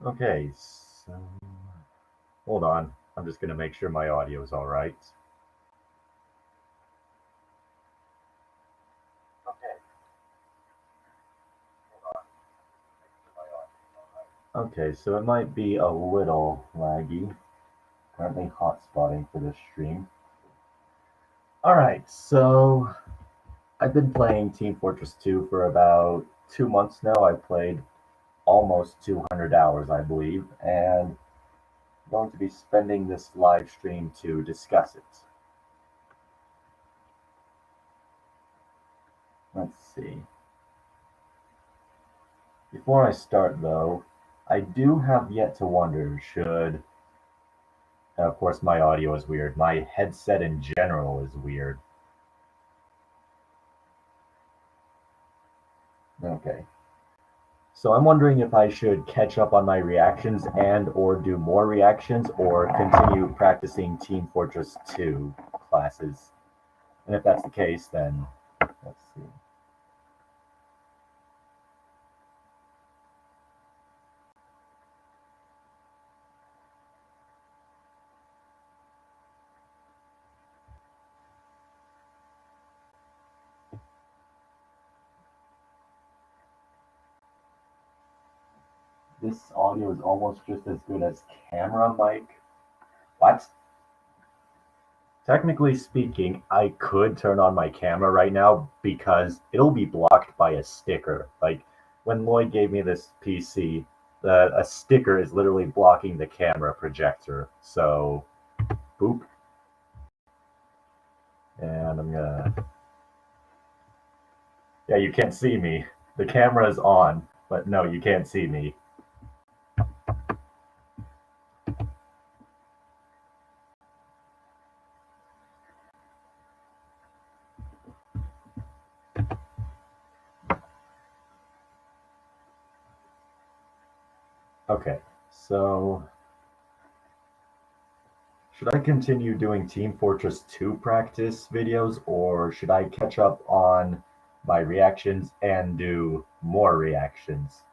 Okay, so hold on. I'm just going to make sure my audio is all right. Okay, so it might be a little laggy. Currently hotspotting for this stream. All right, so I've been playing Team Fortress 2 for about 2 months now. I played almost 200 hours, I believe, and I'm going to be spending this live stream to discuss it. Let's see. Before I start, though, I do have yet to wonder should. Of course, my audio is weird. My headset in general is weird. Okay. So I'm wondering if I should catch up on my reactions and or do more reactions or continue practicing Team Fortress 2 classes. And if that's the case, then let's see. This audio is almost just as good as camera mic. What? Technically speaking, I could turn on my camera right now because it'll be blocked by a sticker. Like when Lloyd gave me this PC, a sticker is literally blocking the camera projector. So, boop. And I'm gonna. Yeah, you can't see me. The camera is on, but no, you can't see me. Okay, so should I continue doing Team Fortress 2 practice videos or should I catch up on my reactions and do more reactions?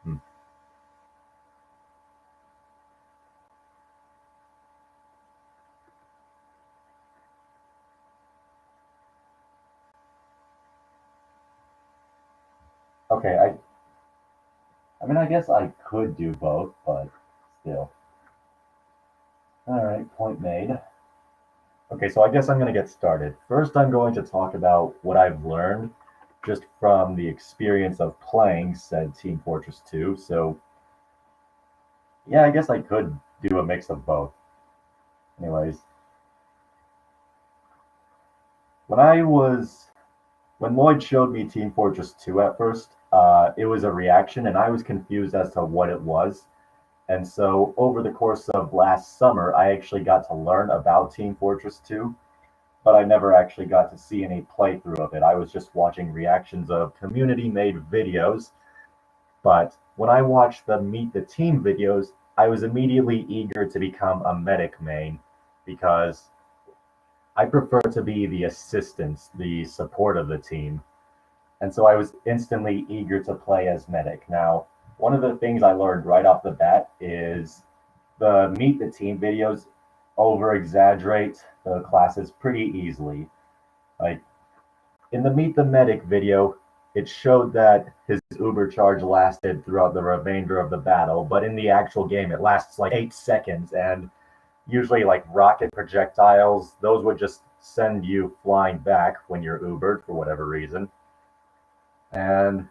Hmm. Okay, I mean, I guess I could do both, but still. All right, point made. Okay, so I guess I'm going to get started. First, I'm going to talk about what I've learned just from the experience of playing said Team Fortress 2. So, yeah, I guess I could do a mix of both. Anyways, when I was when Lloyd showed me Team Fortress 2 at first, it was a reaction, and I was confused as to what it was. And so, over the course of last summer, I actually got to learn about Team Fortress 2, but I never actually got to see any playthrough of it. I was just watching reactions of community made videos. But when I watched the Meet the Team videos, I was immediately eager to become a medic main because I prefer to be the assistance, the support of the team. And so I was instantly eager to play as medic. Now, one of the things I learned right off the bat is the Meet the Team videos over exaggerate the classes pretty easily. Like in the Meet the Medic video, it showed that his Uber charge lasted throughout the remainder of the battle, but in the actual game, it lasts like 8 seconds, and usually like rocket projectiles, those would just send you flying back when you're Ubered for whatever reason. And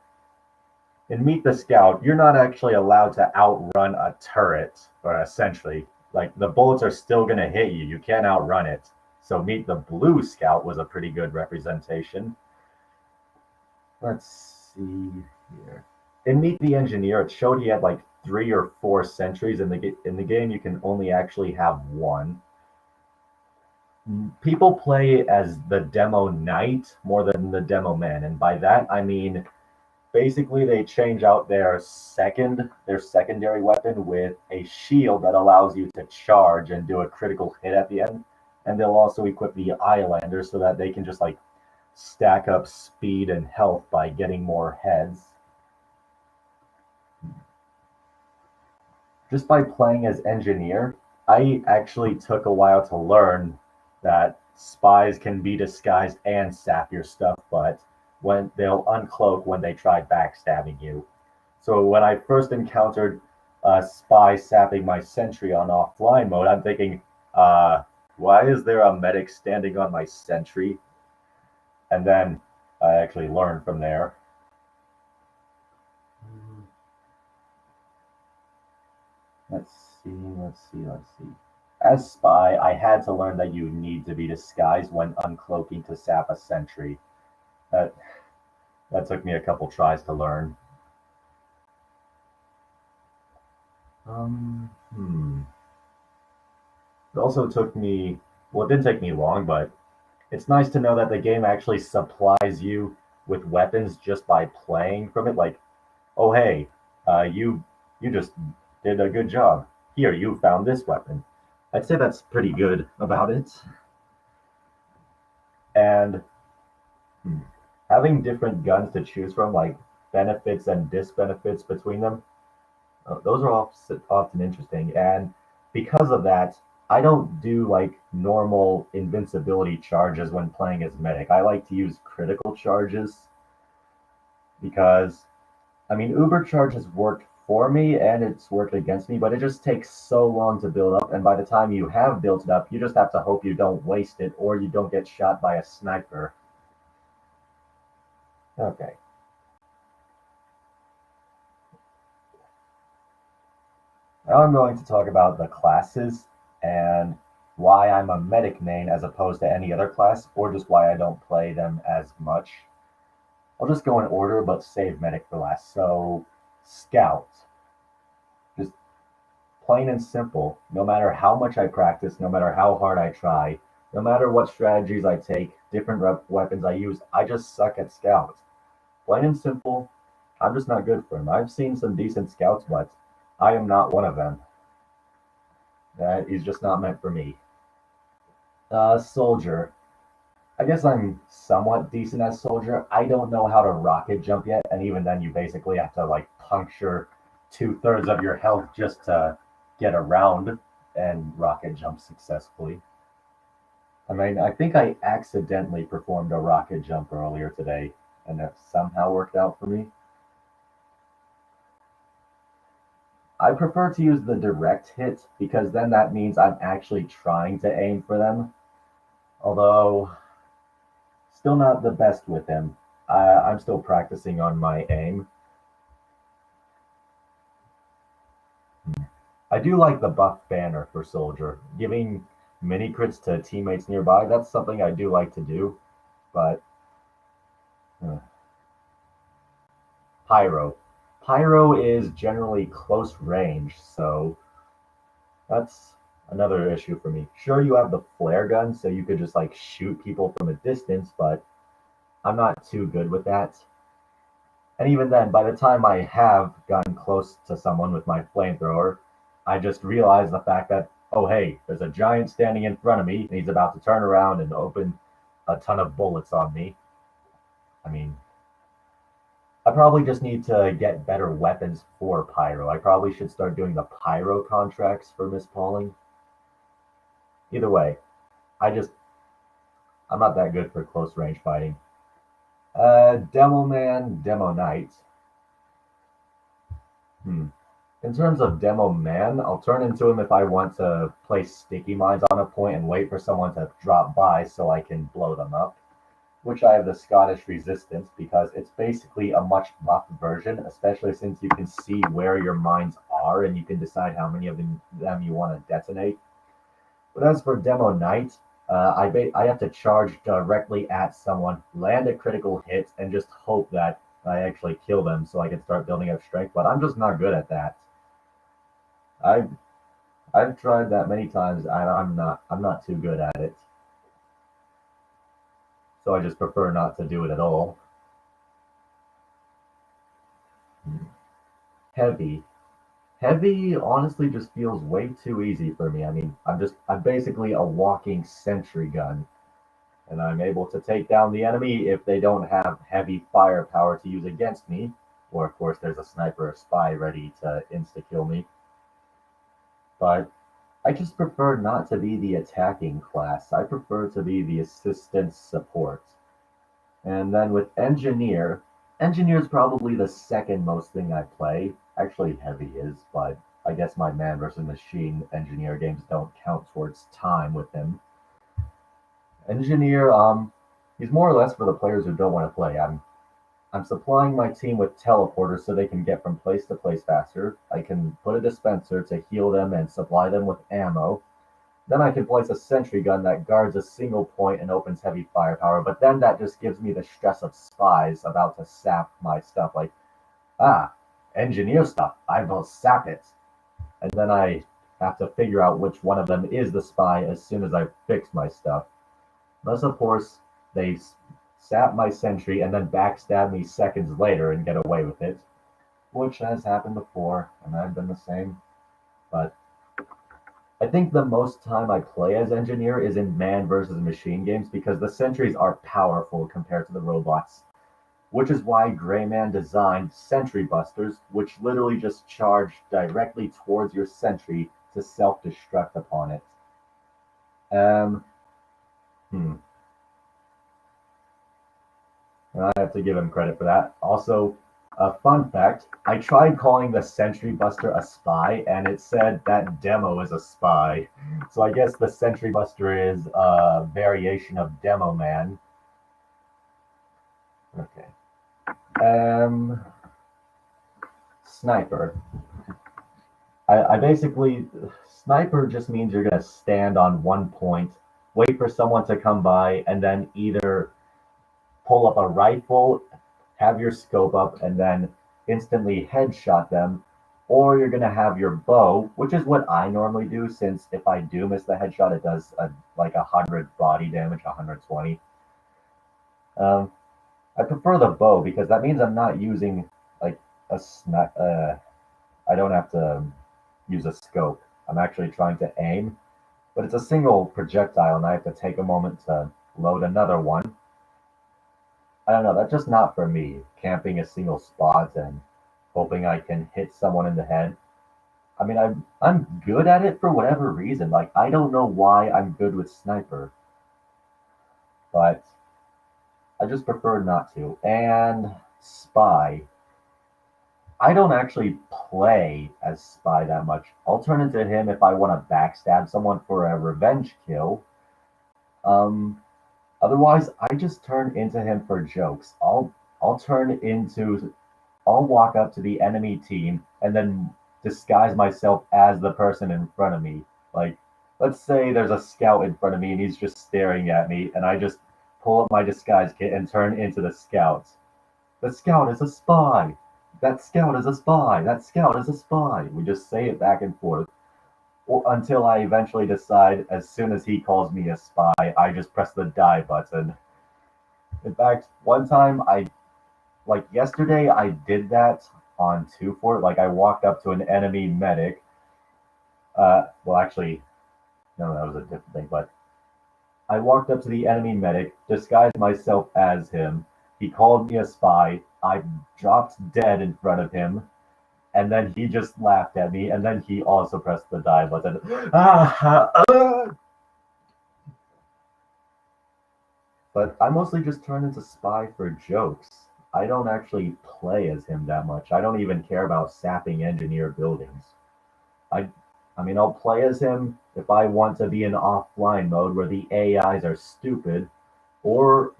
in Meet the Scout, you're not actually allowed to outrun a turret, or essentially, like the bullets are still going to hit you. You can't outrun it. So Meet the Blue Scout was a pretty good representation. Let's see here. In Meet the Engineer, it showed he had like 3 or 4 sentries. In the game, you can only actually have one. People play as the demo knight more than the demo man, and by that I mean basically they change out their secondary weapon with a shield that allows you to charge and do a critical hit at the end. And they'll also equip the Islander so that they can just like stack up speed and health by getting more heads. Just by playing as engineer, I actually took a while to learn that spies can be disguised and sap your stuff, but when they'll uncloak when they try backstabbing you. So when I first encountered a spy sapping my sentry on offline mode, I'm thinking, why is there a medic standing on my sentry? And then I actually learned from there. Let's see. As spy, I had to learn that you need to be disguised when uncloaking to sap a sentry. That that took me a couple tries to learn. Um, hmm. It also took me, well, it didn't take me long, but it's nice to know that the game actually supplies you with weapons just by playing from it. Like, oh hey, you just did a good job. Here, you found this weapon. I'd say that's pretty good about it. And hmm, having different guns to choose from, like benefits and disbenefits between them, those are often interesting. And because of that, I don't do like normal invincibility charges when playing as medic. I like to use critical charges because I mean, Uber Charge has worked for me and it's worked against me, but it just takes so long to build up. And by the time you have built it up, you just have to hope you don't waste it or you don't get shot by a sniper. Okay. Now I'm going to talk about the classes and why I'm a medic main as opposed to any other class, or just why I don't play them as much. I'll just go in order, but save medic for last. So, Scout. Just plain and simple, no matter how much I practice, no matter how hard I try, no matter what strategies I take, different weapons I use, I just suck at Scout. Plain and simple, I'm just not good for him. I've seen some decent Scouts, but I am not one of them. That is just not meant for me. Soldier. I guess I'm somewhat decent as soldier. I don't know how to rocket jump yet, and even then, you basically have to like puncture 2/3 of your health just to get around and rocket jump successfully. I mean, I think I accidentally performed a rocket jump earlier today, and that somehow worked out for me. I prefer to use the direct hit because then that means I'm actually trying to aim for them. Although, still not the best with him. I'm still practicing on my aim. I do like the buff banner for Soldier. Giving mini crits to teammates nearby, that's something I do like to do. But uh, Pyro. Pyro is generally close range, so that's another issue for me. Sure, you have the flare gun, so you could just like shoot people from a distance, but I'm not too good with that. And even then, by the time I have gotten close to someone with my flamethrower, I just realize the fact that, oh hey, there's a giant standing in front of me, and he's about to turn around and open a ton of bullets on me. I mean, I probably just need to get better weapons for Pyro. I probably should start doing the Pyro contracts for Miss Pauling. Either way, I'm not that good for close range fighting. Demoman, Demo Knight. In terms of Demoman, I'll turn into him if I want to place sticky mines on a point and wait for someone to drop by so I can blow them up. Which I have the Scottish Resistance because it's basically a much buffed version, especially since you can see where your mines are and you can decide how many of them you want to detonate. But as for Demo Knight, I have to charge directly at someone, land a critical hit, and just hope that I actually kill them so I can start building up strength. But I'm just not good at that. I've I've tried that many times. I'm not too good at it, so I just prefer not to do it at all. Heavy. Heavy honestly just feels way too easy for me. I mean, I'm basically a walking sentry gun, and I'm able to take down the enemy if they don't have heavy firepower to use against me, or of course there's a sniper or spy ready to insta-kill me. But I just prefer not to be the attacking class. I prefer to be the assistance support. And then with engineer, engineer is probably the second most thing I play. Actually, heavy is, but I guess my man versus machine engineer games don't count towards time with him. Engineer, he's more or less for the players who don't want to play. I'm supplying my team with teleporters so they can get from place to place faster. I can put a dispenser to heal them and supply them with ammo. Then I can place a sentry gun that guards a single point and opens heavy firepower, but then that just gives me the stress of spies about to sap my stuff. Like, ah, engineer stuff, I will sap it. And then I have to figure out which one of them is the spy as soon as I fix my stuff. Unless, of course, they sap my sentry and then backstab me seconds later and get away with it, which has happened before, and I've been the same. But I think the most time I play as engineer is in man versus machine games because the sentries are powerful compared to the robots, which is why Greyman designed sentry busters, which literally just charge directly towards your sentry to self-destruct upon it. Um, hmm. I have to give him credit for that. Also, a fun fact, I tried calling the Sentry Buster a spy, and it said that Demo is a spy. So I guess the Sentry Buster is a variation of Demoman. Okay. Sniper. I basically, Sniper just means you're going to stand on one point, wait for someone to come by, and then either pull up a rifle, have your scope up, and then instantly headshot them, or you're going to have your bow, which is what I normally do, since if I do miss the headshot, it does like 100 body damage, 120. Um, I prefer the bow because that means I'm not using like a snap. I don't have to use a scope. I'm actually trying to aim, but it's a single projectile, and I have to take a moment to load another one. I don't know, that's just not for me. Camping a single spot and hoping I can hit someone in the head. I mean, I'm good at it for whatever reason. Like I don't know why I'm good with sniper, but I just prefer not to. And spy. I don't actually play as spy that much. I'll turn into him if I want to backstab someone for a revenge kill. Um, Otherwise, I just turn into him for jokes. I'll turn into I'll walk up to the enemy team and then disguise myself as the person in front of me. Like, let's say there's a scout in front of me and he's just staring at me, and I just pull up my disguise kit and turn into the scout. The scout is a spy. That scout is a spy. That scout is a spy. We just say it back and forth until I eventually decide, as soon as he calls me a spy, I just press the die button. In fact, one time like yesterday, I did that on 2 Fort. Like I walked up to an enemy medic. Well, actually, no, that was a different thing. But I walked up to the enemy medic, disguised myself as him. He called me a spy. I dropped dead in front of him, and then he just laughed at me, and then he also pressed the die button. But I mostly just turn into spy for jokes. I don't actually play as him that much. I don't even care about sapping engineer buildings. I I mean, I'll play as him if I want to be in offline mode where the AIs are stupid, or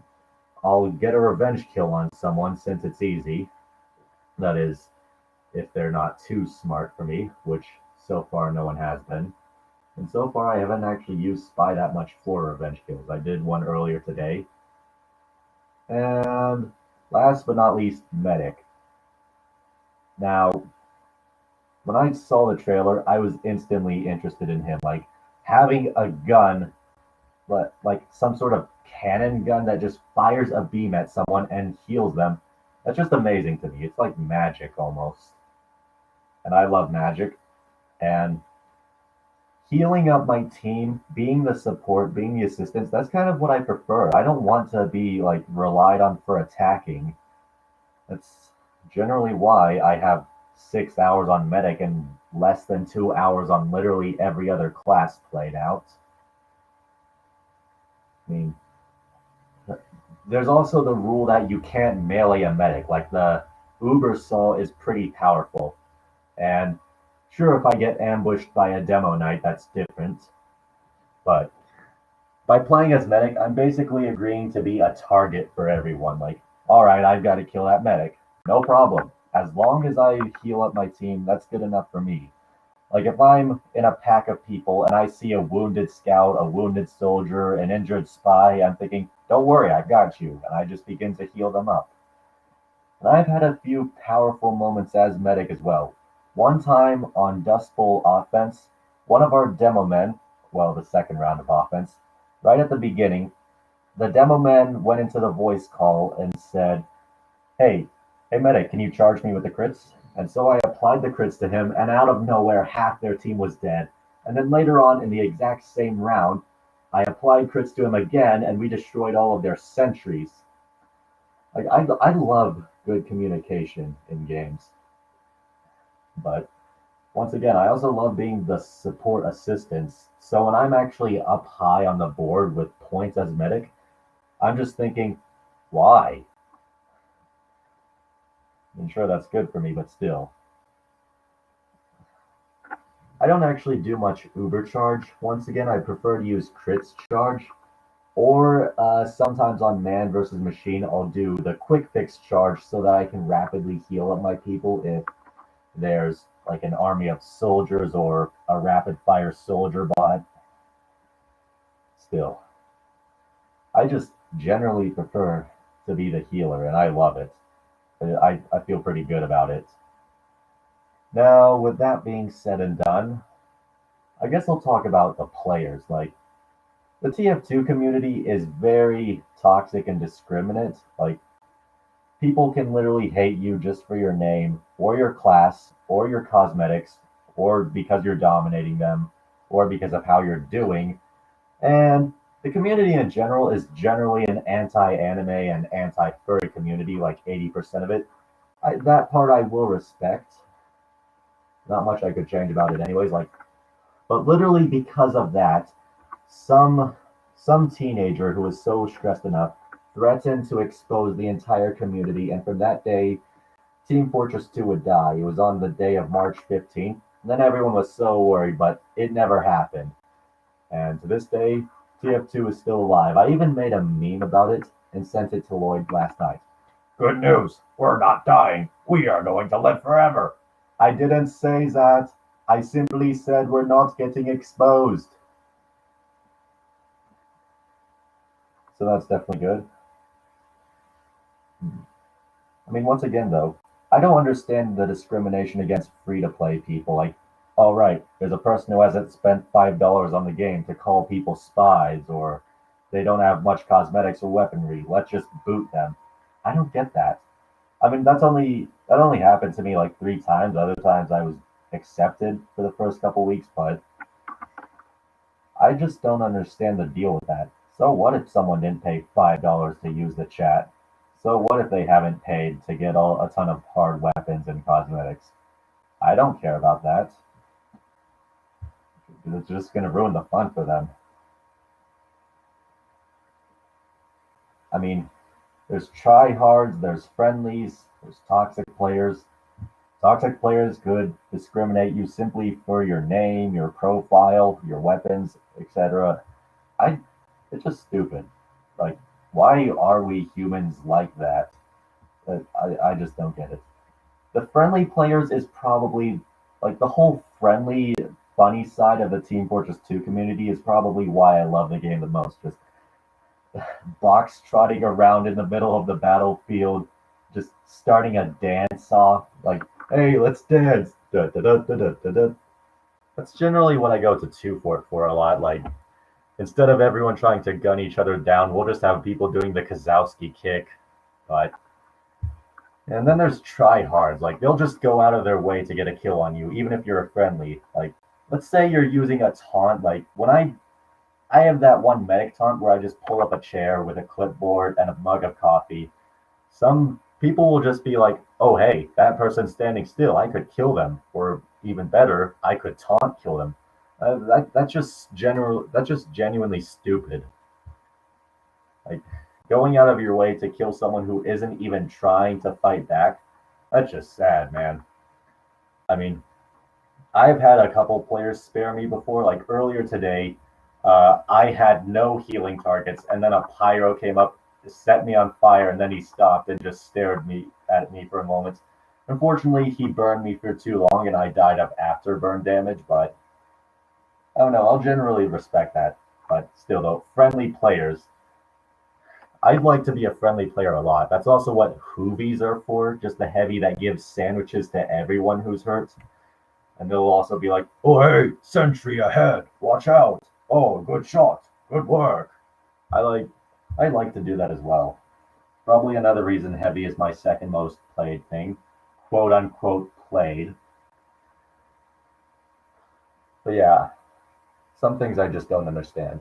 I'll get a revenge kill on someone since it's easy. That is, if they're not too smart for me, which so far no one has been. And so far I haven't actually used Spy that much for revenge kills. I did one earlier today. And last but not least, Medic. Now, when I saw the trailer, I was instantly interested in him. Like, having a gun, like some sort of cannon gun that just fires a beam at someone and heals them. That's just amazing to me. It's like magic almost. And I love magic. And healing up my team, being the support, being the assistance, that's kind of what I prefer. I don't want to be like relied on for attacking. That's generally why I have 6 hours on medic and less than 2 hours on literally every other class played out. I mean, there's also the rule that you can't melee a medic. Like the Uber Saw is pretty powerful. And sure, if I get ambushed by a demo knight, that's different. But by playing as medic, I'm basically agreeing to be a target for everyone. Like, all right, I've got to kill that medic. No problem. As long as I heal up my team, that's good enough for me. Like, if I'm in a pack of people and I see a wounded scout, a wounded soldier, an injured spy, I'm thinking, don't worry, I've got you. And I just begin to heal them up. And I've had a few powerful moments as medic as well. One time on Dust Bowl offense, one of our demo men, well, the second round of offense, right at the beginning, the demo man went into the voice call and said, hey, hey medic, can you charge me with the crits? And so I applied the crits to him, and out of nowhere, half their team was dead. And then later on in the exact same round, I applied crits to him again, and we destroyed all of their sentries. Like, I love good communication in games. But once again, I also love being the support assistance. So when I'm actually up high on the board with points as medic, I'm just thinking, why? I'm sure that's good for me, but still. I don't actually do much Uber charge. Once again, I prefer to use crits charge. Or sometimes on man versus machine, I'll do the quick fix charge so that I can rapidly heal up my people if there's like an army of soldiers or a rapid fire soldier bot. Still, I just generally prefer to be the healer, and I love it. I feel pretty good about it. Now, with that being said and done, I guess I'll talk about the players. Like, the TF2 community is very toxic and discriminate. Like, people can literally hate you just for your name, or your class, or your cosmetics, or because you're dominating them, or because of how you're doing. And the community in general is generally an anti-anime and anti-furry community, like 80% of it. That part I will respect. Not much I could change about it anyways. Like, but literally because of that, some teenager who was so stressed enough threatened to expose the entire community, and from that day, Team Fortress 2 would die. It was on the day of March 15th. And then everyone was so worried, but it never happened. And to this day, TF2 is still alive. I even made a meme about it and sent it to Lloyd last night. Good news, we're not dying. We are going to live forever. I didn't say that. I simply said we're not getting exposed. So that's definitely good. I mean, once again, though, I don't understand the discrimination against free-to-play people. Like, all right, there's a person who hasn't spent $5 on the game to call people spies, or they don't have much cosmetics or weaponry. Let's just boot them. I don't get that. I mean, that only happened to me like 3 times. Other times I was accepted for the first couple weeks, but I just don't understand the deal with that. So what if someone didn't pay $5 to use the chat? So what if they haven't paid to get a ton of hard weapons and cosmetics? I don't care about that. It's just going to ruin the fun for them. I mean, there's tryhards, there's friendlies, there's toxic players. Toxic players could discriminate you simply for your name, your profile, your weapons, etc. It's just stupid. Like, why are we humans like that? I just don't get it. The friendly players is probably like the whole friendly, funny side of the Team Fortress 2 community is probably why I love the game the most. Just box trotting around in the middle of the battlefield, just starting a dance off, like, hey, let's dance. Da, da, da, da, da, da, da. That's generally what I go to 2 for a lot. Like, instead of everyone trying to gun each other down, we'll just have people doing the Kozowski kick. But And then there's tryhards. Like they'll just go out of their way to get a kill on you, even if you're a friendly. Like let's say you're using a taunt. Like when I have that one medic taunt where I just pull up a chair with a clipboard and a mug of coffee. Some people will just be like, "Oh hey, that person's standing still. I could kill them," or even better, I could taunt kill them. That's just genuinely stupid. Like going out of your way to kill someone who isn't even trying to fight back. That's just sad, man. I mean, I've had a couple players spare me before. Like earlier today, I had no healing targets, and then a pyro came up, set me on fire, and then he stopped and just stared at me for a moment. Unfortunately, he burned me for too long, and I died of after burn damage. But I don't know. I'll generally respect that. But still, though, friendly players. I'd like to be a friendly player a lot. That's also what Hoovies are for, just the heavy that gives sandwiches to everyone who's hurt. And they'll also be like, "Oh, hey, sentry ahead. Watch out. Oh, good shot. Good work." I like I like to do that as well. Probably another reason heavy is my second most played thing, quote unquote played. But yeah, some things I just don't understand.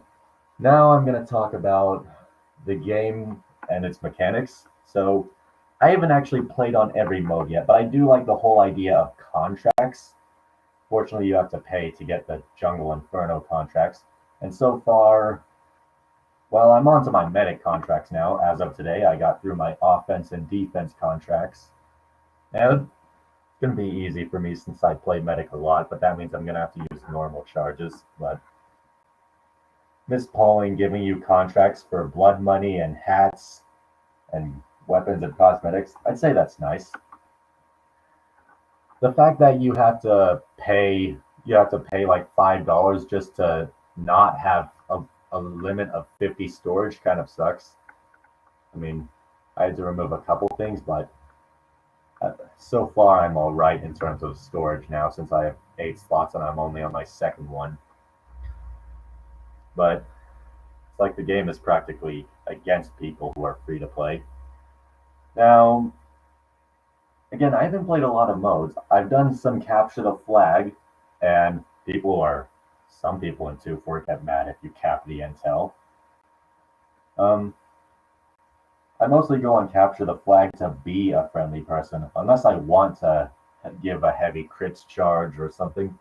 Now I'm going to talk about the game and its mechanics. So I haven't actually played on every mode yet, but I do like the whole idea of contracts. Fortunately, you have to pay to get the Jungle Inferno contracts. And so far, well, I'm on to my medic contracts now. As of today, I got through my offense and defense contracts. And it's going to be easy for me since I play medic a lot, but that means I'm going to have to use normal charges. But Miss Pauling giving you contracts for blood money and hats and weapons and cosmetics, I'd say that's nice. The fact that you have to pay like $5 just to not have a limit of 50 storage kind of sucks. I mean, I had to remove a couple things, but so far I'm all right in terms of storage now since I have 8 slots and I'm only on my second one. But it's like the game is practically against people who are free to play. Now, again, I haven't played a lot of modes. I've done some capture the flag, and some people in 2.4 get mad if you cap the intel. Um, I mostly go on capture the flag to be a friendly person, unless I want to give a heavy crits charge or something.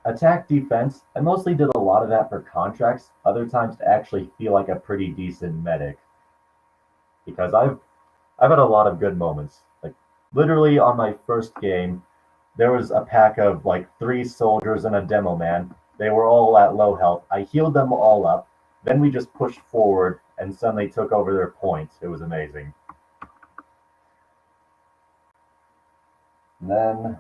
Attack defense, I mostly did a lot of that for contracts, other times to actually feel like a pretty decent medic. Because I've had a lot of good moments. Like literally on my first game, there was a pack of like 3 soldiers and a Demoman. They were all at low health. I healed them all up. Then we just pushed forward and suddenly took over their points. It was amazing. And then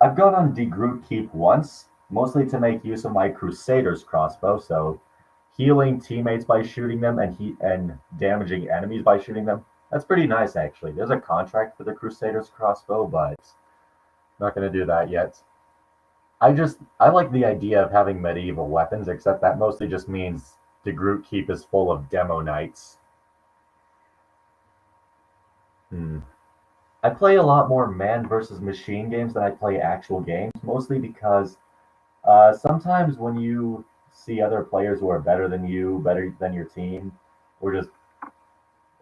I've gone on Degroot Keep once, mostly to make use of my Crusader's crossbow, so healing teammates by shooting them and damaging enemies by shooting them. That's pretty nice actually. There's a contract for the Crusader's crossbow, but not gonna do that yet. I like the idea of having medieval weapons, except that mostly just means the Groot Keep is full of demo knights. Hmm. I play a lot more man versus machine games than I play actual games, mostly because sometimes when you see other players who are better than you, better than your team, or just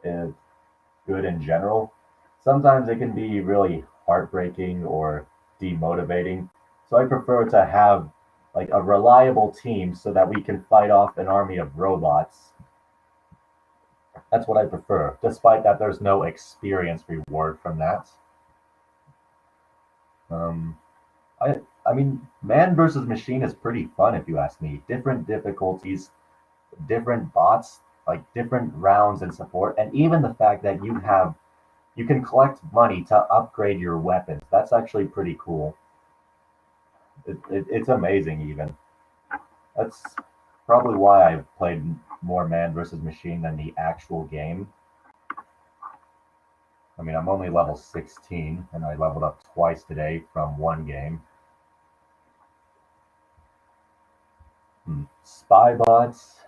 uh, good in general, sometimes it can be really heartbreaking or demotivating. So I prefer to have like a reliable team so that we can fight off an army of robots. That's what I prefer, despite that there's no experience reward from that. Um, I mean, man versus machine is pretty fun if you ask me. Different difficulties, different bots, like different rounds and support, and even the fact that you can collect money to upgrade your weapons. That's actually pretty cool. It's amazing even. That's probably why I've played more man versus machine than the actual game. I mean, I'm only level 16, and I leveled up twice today from one game. Spy bots,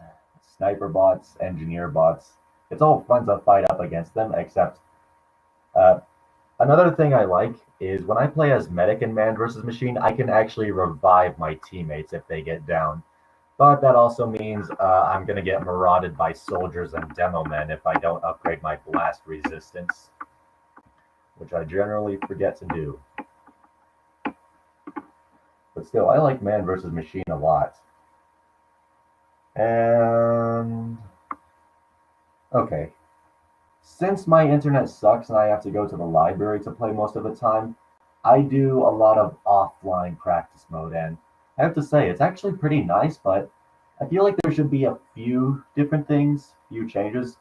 sniper bots, engineer bots. it's all fun to fight up against them, except uh, another thing I like is when I play as medic in Man vs. Machine, I can actually revive my teammates if they get down. But that also means I'm going to get marauded by soldiers and Demoman if I don't upgrade my blast resistance, which I generally forget to do. But still, I like Man vs. Machine a lot. And okay, since my internet sucks and I have to go to the library to play most of the time, I do a lot of offline practice mode, and I have to say it's actually pretty nice, but I feel like there should be a few different things, few changes.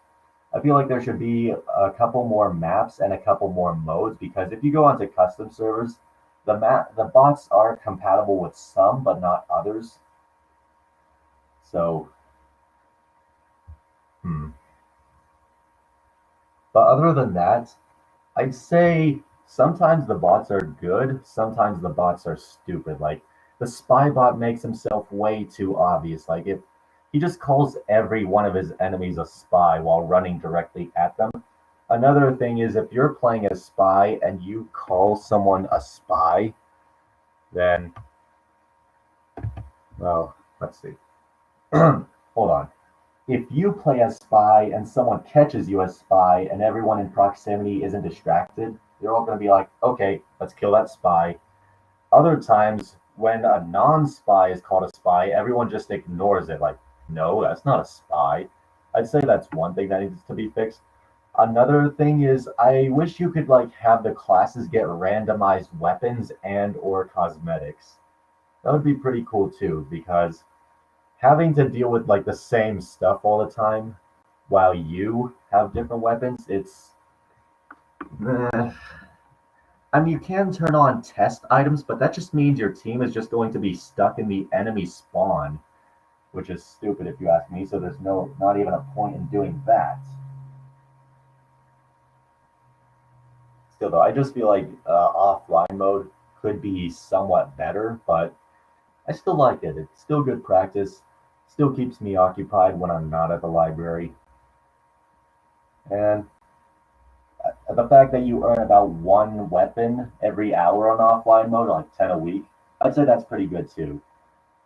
I feel like there should be a couple more maps and a couple more modes, because if you go onto custom servers, the bots are compatible with some but not others. So, hmm. But other than that, I'd say sometimes the bots are good, sometimes the bots are stupid. Like the spy bot makes himself way too obvious. Like if he just calls every one of his enemies a spy while running directly at them. Another thing is if you're playing as spy and you call someone a spy, then well, let's see. Hold on. If you play as spy and someone catches you as spy and everyone in proximity isn't distracted, they're all going to be like, okay, let's kill that spy. Other times, when a non-spy is called a spy, everyone just ignores it. Like, no, that's not a spy. I'd say that's one thing that needs to be fixed. Another thing is, I wish you could like have the classes get randomized weapons and or cosmetics. That would be pretty cool too, because having to deal with like the same stuff all the time while you have different weapons, it's I mean, you can turn on test items, but that just means your team is just going to be stuck in the enemy spawn, which is stupid if you ask me. So there's not even a point in doing that. Still, though, I just feel like offline mode could be somewhat better, but I still like it. It's still good practice. Still keeps me occupied when I'm not at the library. And the fact that you earn about one weapon every hour on offline mode, like 10 a week, I'd say that's pretty good too.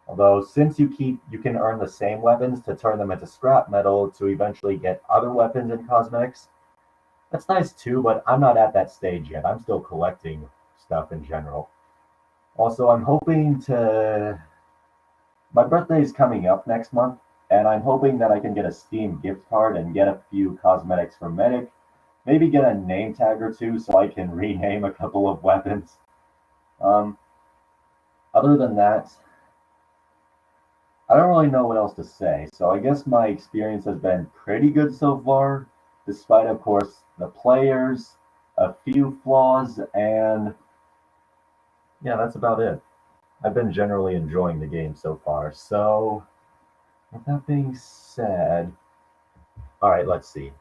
Although since you can earn the same weapons to turn them into scrap metal to eventually get other weapons and cosmetics, that's nice too, but I'm not at that stage yet. I'm still collecting stuff in general. Also, I'm hoping to my birthday is coming up next month, and I'm hoping that I can get a Steam gift card and get a few cosmetics for Medic. Maybe get a name tag or two so I can rename a couple of weapons. Um, Other than that, I don't really know what else to say. So I guess my experience has been pretty good so far, despite, of course, the players, a few flaws, and yeah, that's about it. I've been generally enjoying the game so far. So, with that being said, all right, let's see.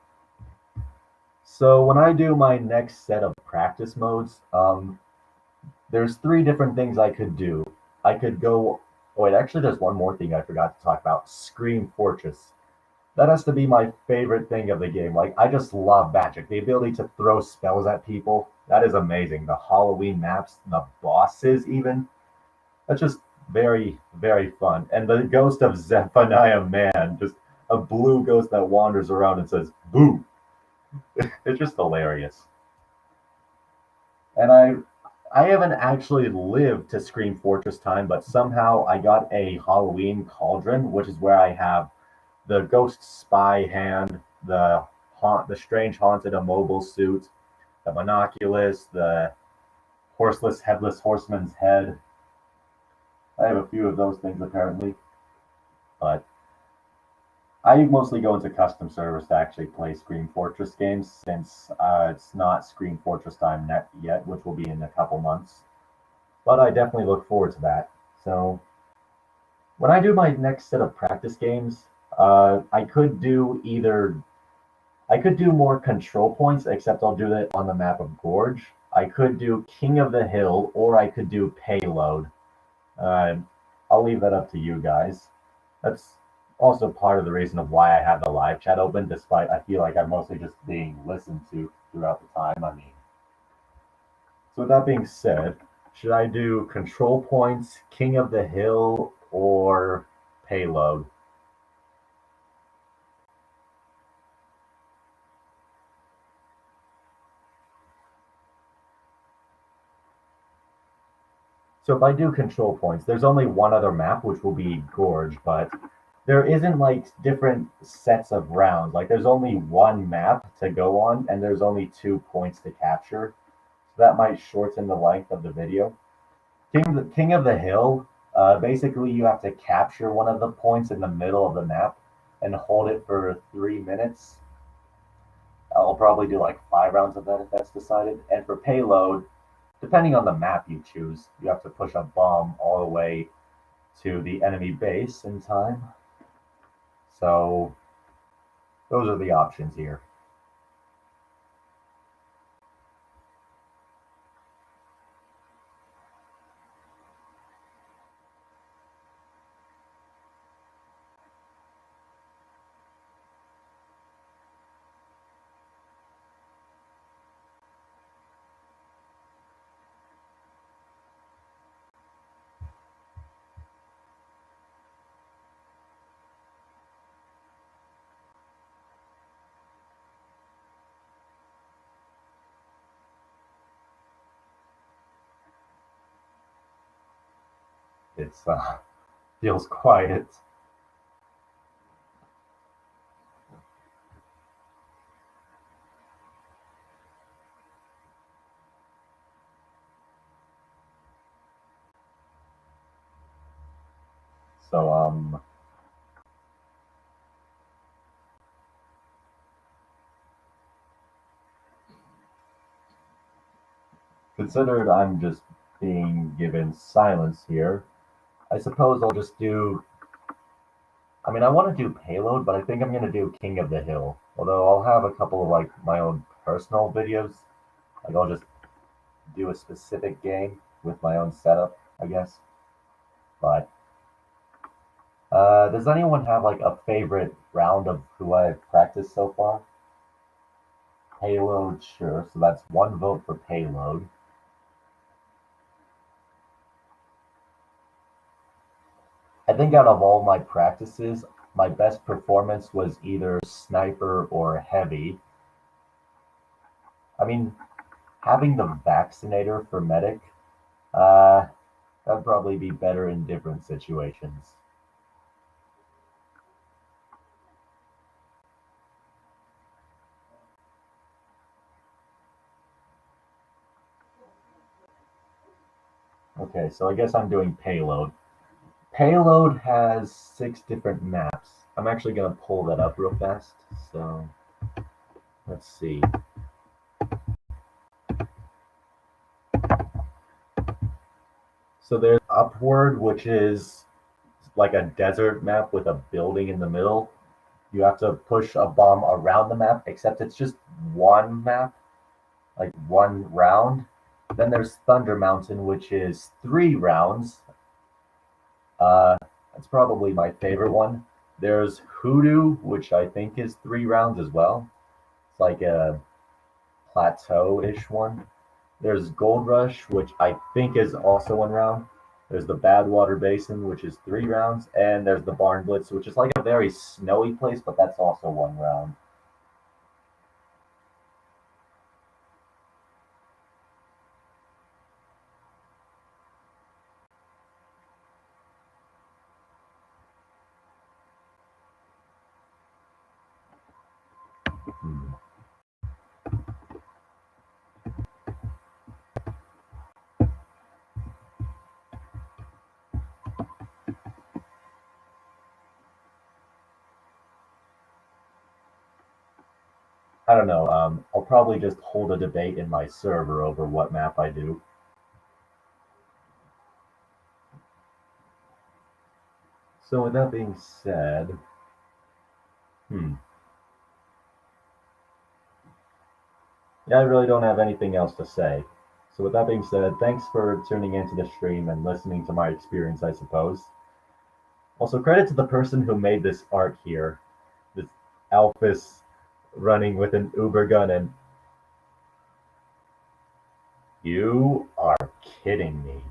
So when I do my next set of practice modes, there's three different things I could do. I could go. Oh, wait, actually, there's one more thing I forgot to talk about. Scream Fortress. That has to be my favorite thing of the game. Like, I just love magic. The ability to throw spells at people. That is amazing. The Halloween maps, the bosses, even. That's just very, very fun. And the ghost of Zephaniah Man, just a blue ghost that wanders around and says, boo. It's just hilarious. And I haven't actually lived to Scream Fortress time, but somehow I got a Halloween cauldron, which is where I have the ghost spy hand, the strange haunted immobile suit, the monoculus, the horseless headless horseman's head. I have a few of those things apparently, but I mostly go into custom servers to actually play Scream Fortress games since it's not Scream Fortress time yet, which will be in a couple months. But I definitely look forward to that. So when I do my next set of practice games, I could do more control points, except I'll do it on the map of Gorge. I could do King of the Hill, or I could do Payload. Uh, I'll leave that up to you guys. That's Also part of the reason of why I have the live chat open, despite I feel like I'm mostly just being listened to throughout the time. I mean, so with that being said, should I do control points, King of the Hill, or Payload? So if I do control points, there's only one other map, which will be Gorge, but there isn't like different sets of rounds. Like there's only one map to go on, and there's only 2 points to capture. So that might shorten the length of the video. King of the Hill, basically you have to capture one of the points in the middle of the map and hold it for 3 minutes. I'll probably do like 5 rounds of that if that's decided. And for Payload, depending on the map you choose, you have to push a bomb all the way to the enemy base in time. So those are the options here. It's feels quiet. So considered I'm just being given silence here, I suppose I'll just do. I mean, I want to do Payload, but I think I'm going to do King of the Hill. Although I'll have a couple of like my own personal videos. Like I'll just do a specific game with my own setup, I guess. But does anyone have like a favorite round of who I've practiced so far? Payload, sure. So that's one vote for Payload. I think out of all my practices, my best performance was either sniper or heavy. I mean, having the vaccinator for medic, uh, that'd probably be better in different situations. Okay, so I guess I'm doing Payload. Payload has 6 different maps. I'm actually gonna pull that up real fast. So let's see. So there's Upward, which is like a desert map with a building in the middle. You have to push a bomb around the map, except it's just one map, like one round. Then there's Thunder Mountain, which is 3 rounds. Uh, that's probably my favorite one. There's Hoodoo, which I think is 3 rounds as well. It's like a plateau-ish one. There's Gold Rush, which I think is also 1 round. There's the Badwater Basin, which is 3 rounds, and there's the Barn Blitz, which is like a very snowy place, but that's also 1 round. Hmm. I don't know. I'll probably just hold a debate in my server over what map I do. So with that being said, hmm. Yeah, I really don't have anything else to say. So with that being said, thanks for tuning into the stream and listening to my experience, I suppose. Also, credit to the person who made this art here. This Alphys running with an Uber gun, and you are kidding me.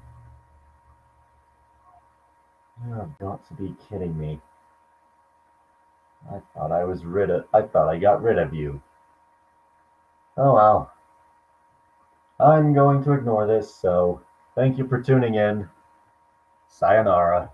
You have got to be kidding me. I thought I got rid of you. Oh well. I'm going to ignore this, so thank you for tuning in. Sayonara.